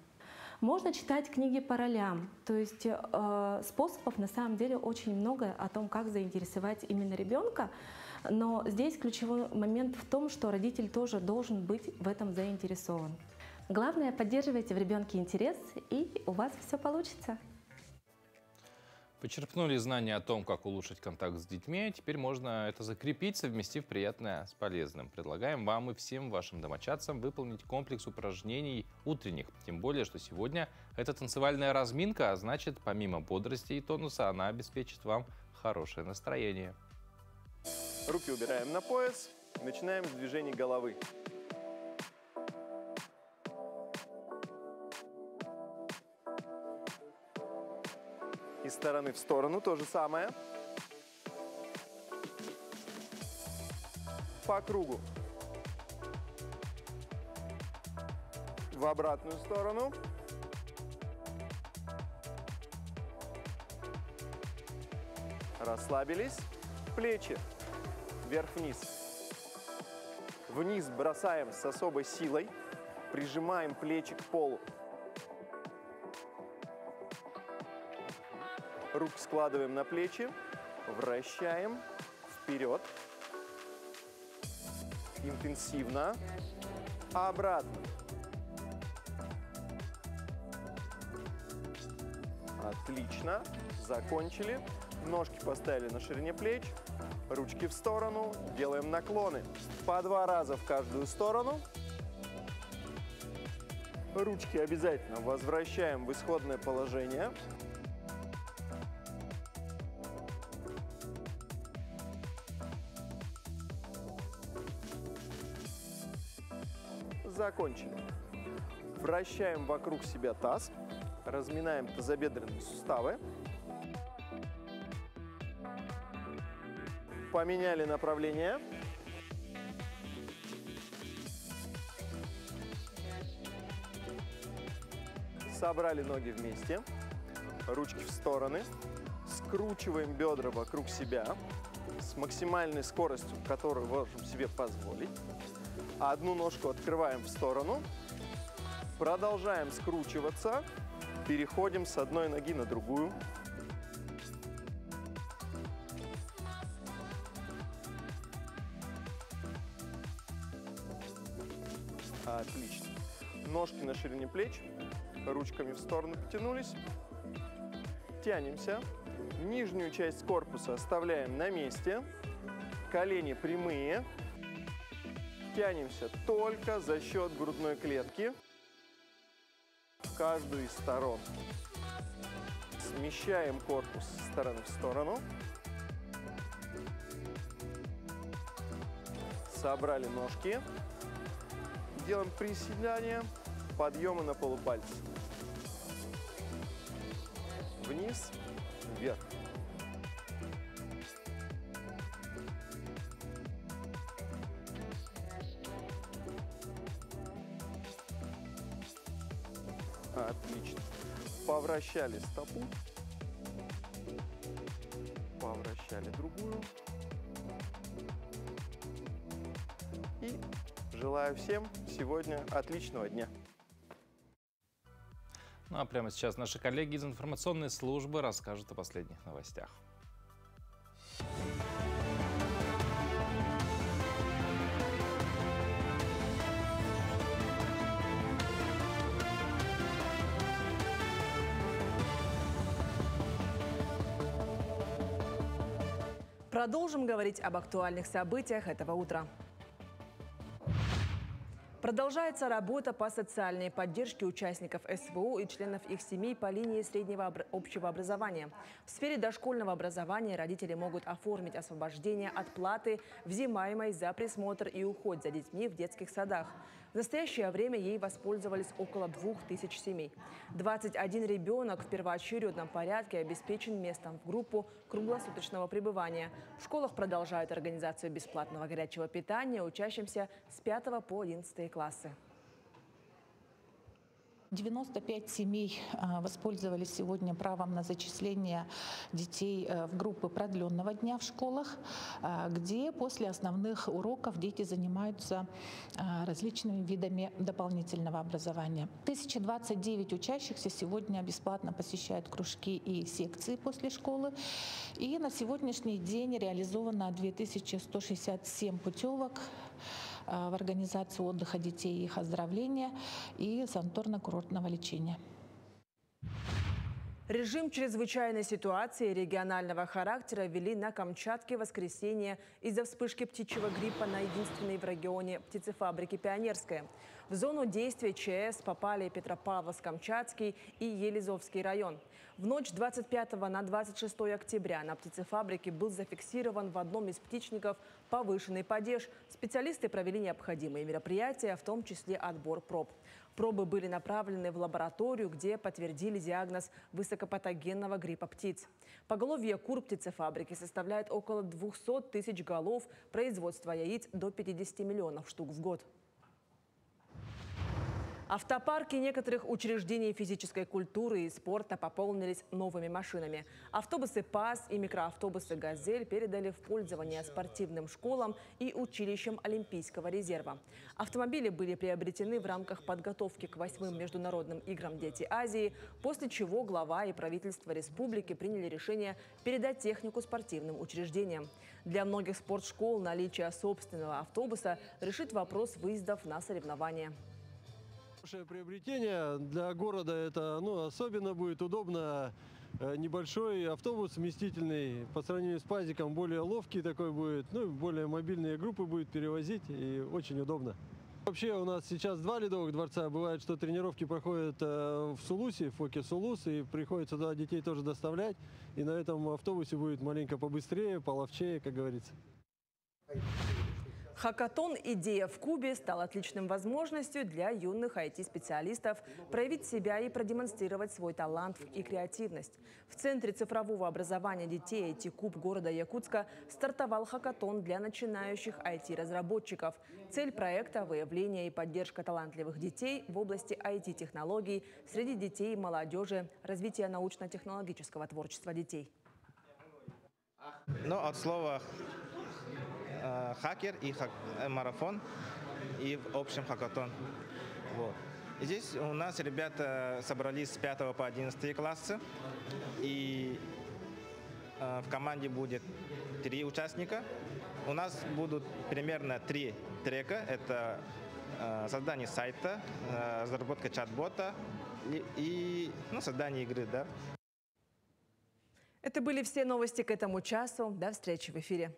Можно читать книги по ролям, то есть способов на самом деле очень много о том, как заинтересовать именно ребенка, но здесь ключевой момент в том, что родитель тоже должен быть в этом заинтересован. Главное — поддерживайте в ребенке интерес, и у вас все получится. Почерпнули знания о том, как улучшить контакт с детьми, теперь можно это закрепить, совместив приятное с полезным. Предлагаем вам и всем вашим домочадцам выполнить комплекс упражнений утренних. Тем более, что сегодня это танцевальная разминка, а значит, помимо бодрости и тонуса, она обеспечит вам хорошее настроение. Руки убираем на пояс, начинаем с движений головы. Из стороны в сторону то же самое. По кругу. В обратную сторону. Расслабились. Плечи вверх-вниз. Вниз бросаем с особой силой. Прижимаем плечи к полу. Руки складываем на плечи, вращаем вперед. интенсивно, обратно. Отлично, закончили. Ножки поставили на ширине плеч, ручки в сторону, делаем наклоны. По 2 раза в каждую сторону. Ручки обязательно возвращаем в исходное положение. Закончили. Вращаем вокруг себя таз, разминаем тазобедренные суставы. Поменяли направление. Собрали ноги вместе, ручки в стороны, скручиваем бедра вокруг себя с максимальной скоростью, которую можем себе позволить. Одну ножку открываем в сторону, продолжаем скручиваться, переходим с одной ноги на другую. Отлично. Ножки на ширине плеч. Ручками в сторону потянулись. Тянемся. Нижнюю часть корпуса оставляем на месте. Колени прямые. Тянемся только за счет грудной клетки в каждую из сторон. Смещаем корпус с стороны в сторону. Собрали ножки. Делаем приседания, подъемы на полупальцы. Вниз, вверх. Отлично. Повращали стопу. Повращали другую. И желаю всем сегодня отличного дня. Ну а прямо сейчас наши коллеги из информационной службы расскажут о последних новостях. Продолжим говорить об актуальных событиях этого утра. Продолжается работа по социальной поддержке участников СВО и членов их семей по линии среднего общего образования. В сфере дошкольного образования родители могут оформить освобождение от платы, взимаемой за присмотр и уход за детьми в детских садах. В настоящее время ей воспользовались около 2000 семей. 21 ребенок в первоочередном порядке обеспечен местом в группу круглосуточного пребывания. В школах продолжают организацию бесплатного горячего питания учащимся с 5 по 11 классы. 95 семей воспользовались сегодня правом на зачисление детей в группы продленного дня в школах, где после основных уроков дети занимаются различными видами дополнительного образования. 1029 учащихся сегодня бесплатно посещают кружки и секции после школы. И на сегодняшний день реализовано 2167 путевок в организацию отдыха детей и их оздоровления и санаторно-курортного лечения. Режим чрезвычайной ситуации регионального характера ввели на Камчатке в воскресенье из-за вспышки птичьего гриппа на единственной в регионе птицефабрике «Пионерская». В зону действия ЧС попали Петропавловск-Камчатский и Елизовский район. В ночь 25 на 26 октября на птицефабрике был зафиксирован в одном из птичников повышенный падеж. Специалисты провели необходимые мероприятия, в том числе отбор проб. Пробы были направлены в лабораторию, где подтвердили диагноз высокопатогенного гриппа птиц. Поголовье кур птицефабрики составляет около 200 тысяч голов, производство яиц до 50 миллионов штук в год. Автопарки некоторых учреждений физической культуры и спорта пополнились новыми машинами. Автобусы ПАС и микроавтобусы «Газель» передали в пользование спортивным школам и училищам Олимпийского резерва. Автомобили были приобретены в рамках подготовки к 8-м международным играм «Дети Азии», после чего глава и правительство республики приняли решение передать технику спортивным учреждениям. Для многих спортшкол наличие собственного автобуса решит вопрос выездов на соревнования. Хорошее приобретение для города, это особенно будет удобно. Небольшой автобус вместительный по сравнению с пазиком, более ловкий такой будет, более мобильные группы будет перевозить и очень удобно. Вообще у нас сейчас 2 ледовых дворца. Бывает, что тренировки проходят в Сулусе, в Фоке Сулус, и приходится туда детей тоже доставлять. И на этом автобусе будет маленько побыстрее, половчее, как говорится. Хакатон «Идея в Кубе» стал отличным возможностью для юных IT-специалистов проявить себя и продемонстрировать свой талант и креативность. В Центре цифрового образования детей IT-Куб города Якутска стартовал хакатон для начинающих IT-разработчиков. Цель проекта – выявление и поддержка талантливых детей в области IT-технологий среди детей и молодежи, развитие научно-технологического творчества детей. От слова хакер и марафон, и в общем хакатон. Вот. Здесь у нас ребята собрались с 5 по 11 классы, и в команде будет 3 участника. У нас будут примерно 3 трека. Это создание сайта, разработка чат-бота и создание игры. Да? Это были все новости к этому часу. До встречи в эфире.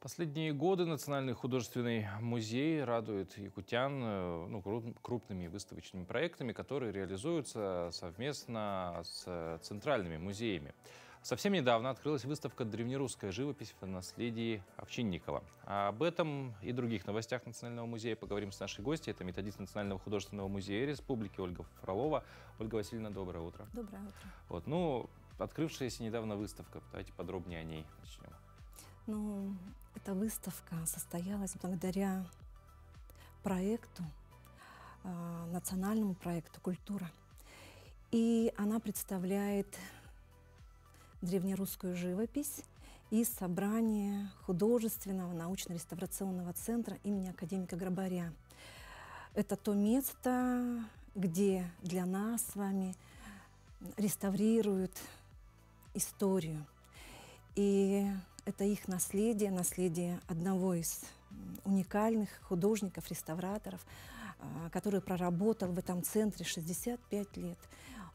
Последние годы Национальный художественный музей радует якутян крупными выставочными проектами, которые реализуются совместно с центральными музеями. Совсем недавно открылась выставка «Древнерусская живопись в наследии Овчинникова». Об этом и других новостях Национального музея поговорим с нашей гостьей. Это методист Национального художественного музея Республики Ольга Фролова. Ольга Васильевна, доброе утро. Доброе утро. Открывшаяся недавно выставка. Давайте подробнее о ней начнем. Эта выставка состоялась благодаря проекту, национальному проекту «Культура». И она представляет древнерусскую живопись из собрания художественного научно-реставрационного центра имени академика Грабаря. Это то место, где для нас с вами реставрируют историю. И это их наследие, наследие одного из уникальных художников, реставраторов, который проработал в этом центре 65 лет.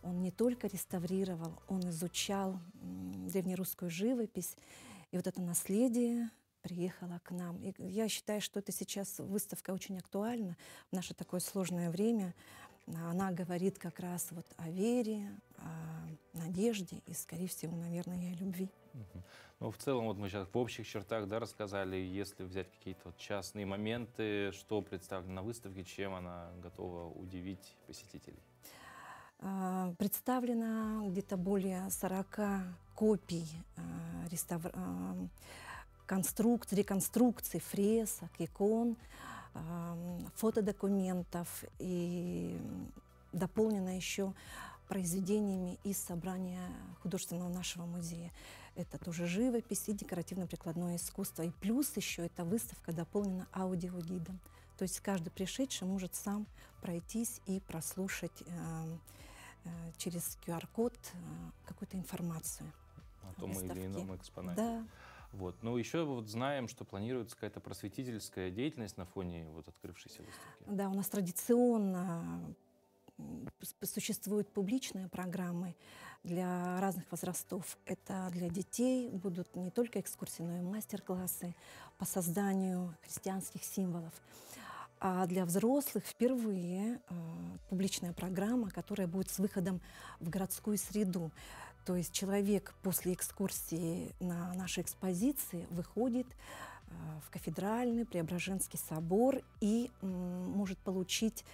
Он не только реставрировал, он изучал древнерусскую живопись. И вот это наследие приехало к нам. И я считаю, что это сейчас выставка очень актуальна в наше такое сложное время. Она говорит как раз о вере, о надежде и, скорее всего, наверное, и о любви. В целом, мы сейчас в общих чертах рассказали, если взять какие-то частные моменты, что представлено на выставке, чем она готова удивить посетителей. Представлено где-то более 40 копий реконструкций, фресок, икон, фотодокументов, и дополнено еще произведениями из собрания художественного нашего музея. Это тоже живопись и декоративно-прикладное искусство. И плюс еще эта выставка дополнена аудиогидом. То есть каждый пришедший может сам пройтись и прослушать через QR-код какую-то информацию о том или ином экспонате. Да. Еще знаем, что планируется какая-то просветительская деятельность на фоне открывшейся выставки. Да, у нас традиционно существуют публичные программы для разных возрастов. Это для детей будут не только экскурсии, но и мастер-классы по созданию христианских символов. А для взрослых впервые публичная программа, которая будет с выходом в городскую среду. То есть человек после экскурсии на нашей экспозиции выходит в кафедральный Преображенский собор и может получить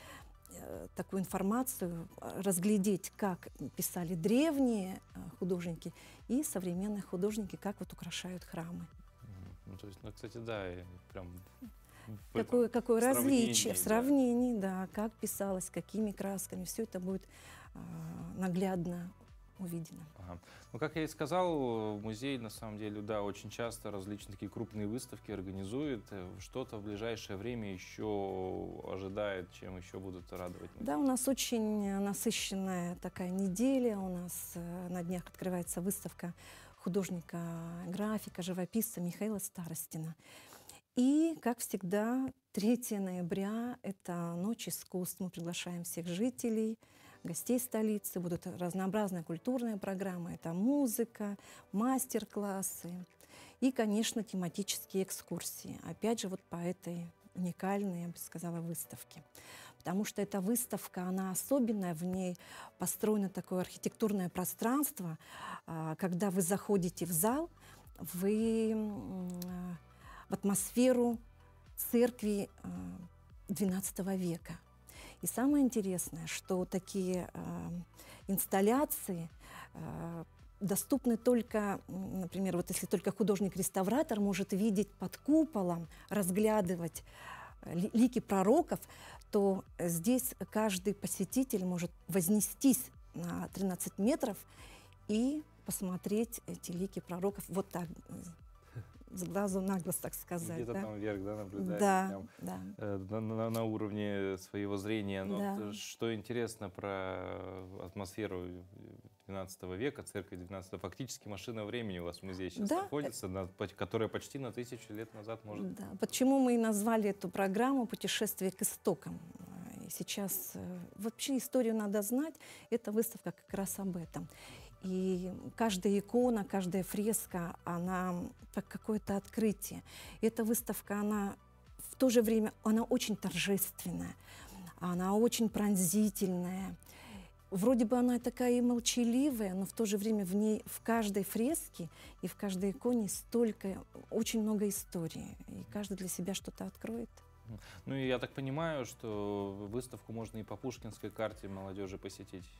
такую информацию, разглядеть, как писали древние художники и современные художники, как украшают храмы. то есть, ну, кстати, да, прям... Какое различие в сравнении, да, как писалось, какими красками, все это будет наглядно увидено. Ага. Ну, как я и сказал, музей, на самом деле, да, очень часто различные такие крупные выставки организует. Что-то в ближайшее время еще ожидает, чем еще будут радовать музей. Да, у нас очень насыщенная такая неделя. У нас на днях открывается выставка художника-графика, живописца Михаила Старостина. И, как всегда, 3 ноября – это Ночь искусств. Мы приглашаем всех жителей, гостей столицы. Будут разнообразные культурные программы. Это музыка, мастер-классы и, конечно, тематические экскурсии. Опять же, вот по этой уникальной, я бы сказала, выставке. Потому что эта выставка, она особенная, в ней построено такое архитектурное пространство. Когда вы заходите в зал, вы в атмосферу церкви XII века. И самое интересное, что такие инсталляции доступны только, например, вот если только художник-реставратор может видеть под куполом, разглядывать лики пророков, то здесь каждый посетитель может вознестись на 13 метров и посмотреть эти лики пророков вот так, с глазу на глаз, так сказать. Где-то да? там вверх, да, наблюдать, да, прям, да. на уровне своего зрения. Но Да. вот, что интересно про атмосферу XII века, церковь XII, фактически машина времени у вас в музее сейчас Да. находится, которая почти на 1000 лет назад может... Да. Почему мы и назвали эту программу «Путешествие к истокам». И сейчас вообще историю надо знать. Эта выставка как раз об этом. И каждая икона, каждая фреска, она как какое-то открытие. И эта выставка, она в то же время, она очень торжественная, она очень пронзительная. Вроде бы она такая и молчаливая, но в то же время в ней, в каждой фреске и в каждой иконе столько, очень много истории. И каждый для себя что-то откроет. Ну и я так понимаю, что выставку можно и по Пушкинской карте молодежи посетить.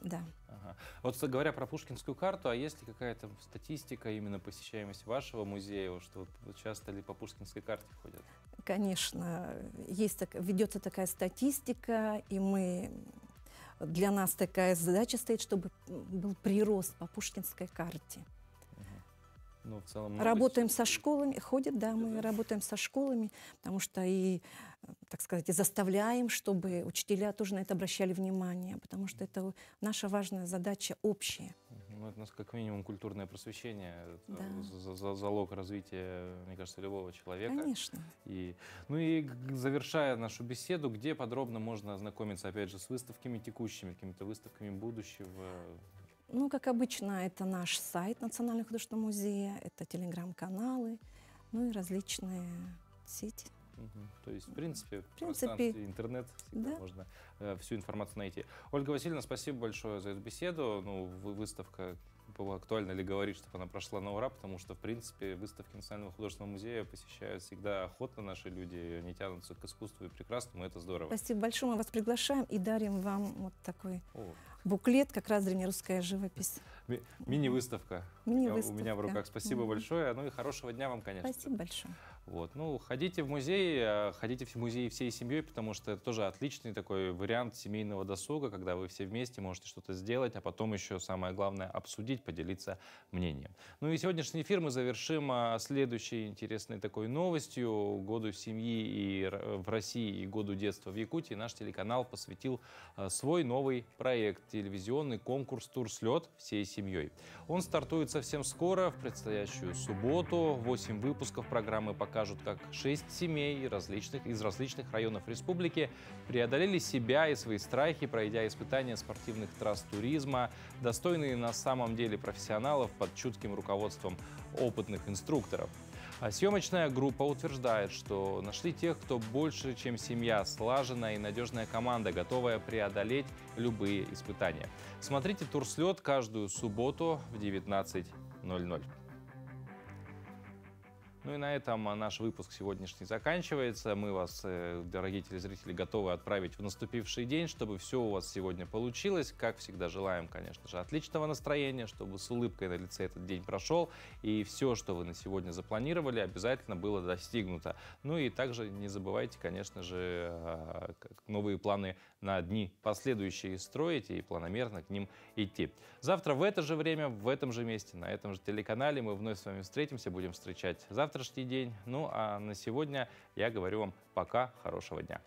Да. Ага. Вот говоря про Пушкинскую карту, а есть ли какая-то статистика именно посещаемости вашего музея, что вот часто ли по Пушкинской карте ходят? Конечно, ведется такая статистика, и для нас такая задача стоит, чтобы был прирост по Пушкинской карте. Ну, в целом работаем со школами, мы работаем со школами, потому что и, так сказать, и заставляем, чтобы учителя тоже на это обращали внимание, потому что это наша важная задача общая. Ну, это у нас как минимум культурное просвещение, Да. залог развития, мне кажется, любого человека. Конечно. Ну и завершая нашу беседу, где подробно можно ознакомиться, опять же, с выставками текущими, какими-то выставками будущего? Ну, как обычно, это наш сайт Национального художественного музея, это телеграм-каналы, ну и различные сети. То есть, в принципе, в пространстве интернет всегда можно всю информацию найти. Ольга Васильевна, спасибо большое за эту беседу. Ну, выставка, актуально ли говорить, чтобы она прошла на ура, потому что, в принципе, выставки Национального художественного музея посещают всегда охотно наши люди, они тянутся к искусству и прекрасному, это здорово. Спасибо большое, мы вас приглашаем и дарим вам вот такой буклет, как раз древнерусская живопись. Мини-выставка. Мини-выставка. У меня в руках. Спасибо большое. Ну и хорошего дня вам, конечно. Спасибо большое. Вот. Ну, ходите в музей, ходите в музей всей семьей, потому что это тоже отличный такой вариант семейного досуга, когда вы все вместе можете что-то сделать, а потом еще самое главное обсудить, поделиться мнением. Ну и сегодняшний эфир мы завершим следующей интересной такой новостью. Году семьи в России и году детства в Якутии наш телеканал посвятил свой новый проект, телевизионный конкурс «Турслет всей семьей». Он стартует совсем скоро, в предстоящую субботу. 8 выпусков программы покажут, как 6 семей из различных районов республики преодолели себя и свои страхи, пройдя испытания спортивных трасс туризма, достойные на самом деле профессионалов под чутким руководством опытных инструкторов. А съемочная группа утверждает, что нашли тех, кто больше, чем семья, слаженная и надежная команда, готовая преодолеть любые испытания. Смотрите «Турслет» каждую субботу в 19:00. Ну и на этом наш выпуск сегодняшний заканчивается. Мы вас, дорогие телезрители, готовы отправить в наступивший день, чтобы все у вас сегодня получилось. Как всегда, желаем, конечно же, отличного настроения, чтобы с улыбкой на лице этот день прошел, и все, что вы на сегодня запланировали, обязательно было достигнуто. Ну и также не забывайте, конечно же, новые планы на дни последующие строить и планомерно к ним идти. Завтра в это же время, в этом же месте, на этом же телеканале мы вновь с вами встретимся, будем встречать завтрашний день. Ну а на сегодня я говорю вам пока, хорошего дня.